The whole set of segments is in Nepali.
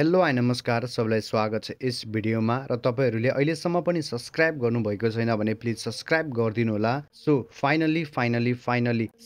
हेलो हाई नमस्कार सबैलाई स्वागत छ यस भिडियोमा र तपाईहरुले अहिलेसम्म पनि सब्स्क्राइब गर्नुभएको छैन भने प्लिज सब्स्क्राइब गरिदिनु होला। सो फाइनली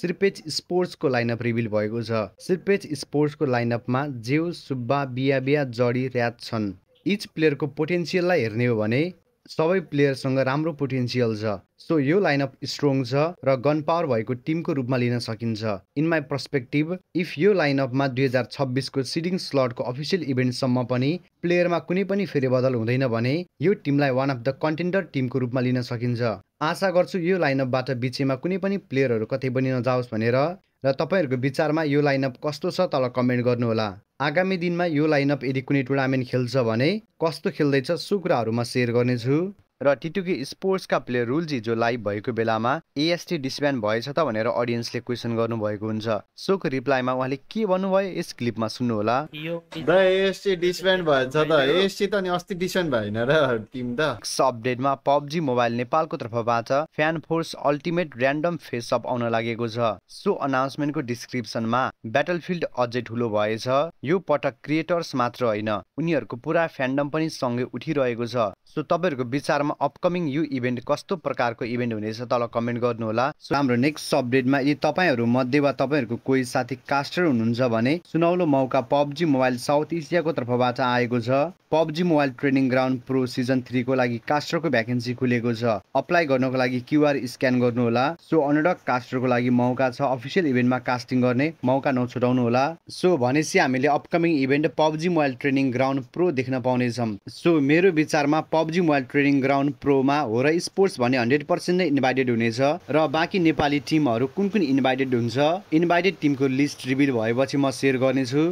सिरपेज स्पोर्ट्सको लाइनअप रिभिल भएको छ। सिरपेज स्पोर्ट्सको लाइनअपमा जेउस सुब्बा बियाबिया जडी र्याट छन्। इच प्लेयरको पोटेन्शियललाई हेर्ने हो भने सबै प्लेयरसँग राम्रो पोटेन्शियल छ। सो यो लाइनअप स्ट्रङ छ र गन पावर भएको टिमको रूपमा लिन सकिन्छ। इन माई पर्सपेक्टिभ इफ यो लाइनअपमा 2026 को सिडिङ स्लटको अफिसियल इभेन्टसम्म पनि प्लेयरमा कुनै पनि फेरबदल हुँदैन भने यो टिमलाई वान अफ द कन्टेन्डर टिमको रूपमा लिन सकिन्छ। आशा गर्छु यो लाइनअपबाट बिचमा कुनै पनि प्लेयरहरू कतै पनि नजाओस् भनेर र तपाईहरुको विचारमा यो लाइनअप कस्तो छ तल कमेन्ट गर्नुहोला। आगामी दिनमा यो लाइनअप यदि कुनै टुर्नामेन्ट खेल्छ भने कस्तो खेल्दैछ सो कुराहरु म शेयर गर्नेछु। र टिटुकी स्पोर्ट्सका प्लेयर रुलजी जो लाइभ भएको बेलामा एएसटी डिसब्यान्ड भएछ त भनेर अडियन्सले क्वेसन गर्नु भएको हुन्छ। सोको रिप्लाईमा उहाँले के भन्नुभयो यस क्लिपमा सुन्नु होला। द एएसटी डिसब्यान्ड भएछ त एएसटी त नि अस्ति डिसब्यान्ड भएन र टिम त। नेक्स्ट अपडेटमा पबजी मोबाइल नेपालको तर्फबाट fan force ultimate random face up आउन लागेको छ। सो अनाउन्समेन्टको डिस्क्रिप्सनमा ब्याटलफिल्ड अझै ठुलो भएछ। यो पटक क्रिएटर्स मात्र होइन उनीहरुको पुरा फ्यान्डम पनि सँगै उठिरहेको छ। सो तपाईहरुको विचारमा अपकमिङ यो इभेन्ट कस्तो प्रकारको इभेन्ट हुनेछ तल कमेन्ट गर्नु होला। सो हाम्रो नेक्स्ट अपडेटमा यदि तपाईहरु मध्ये वा तपाईहरुको कोही साथी कास्टर हुनुहुन्छ भने सुनौलो मौका पबजी मोबाइल साउथ एसियाको तर्फबाट आएको छ। PUBG mobile training ground pro season 3 को लागि कास्टरको भ्याकेन्सी खुलेको छ। अप्लाई गर्नको लागि क्यूआर स्क्यान गर्नु होला। सो अन्डर कास्टरको लागि मौका छ। अफिसियल इभेन्टमा कास्टिङ गर्ने मौका नछुटाउनु होला। सो भनेपछि हामीले upcoming event PUBG mobile training ground pro देख्न पाउनेछौँ। सो मेरो विचारमा पबजी मोबाइल ट्रेनिङ ग्राउन्ड प्रोमा हो र स्पोर्ट्स भने 100% नै इन्भाइटेड हुनेछ र बाँकी नेपाली टिमहरू कुन कुन इन्भाइटेड हुन्छ इन्भाइटेड टिमको लिस्ट रिभिल भएपछि म शेयर गर्नेछु।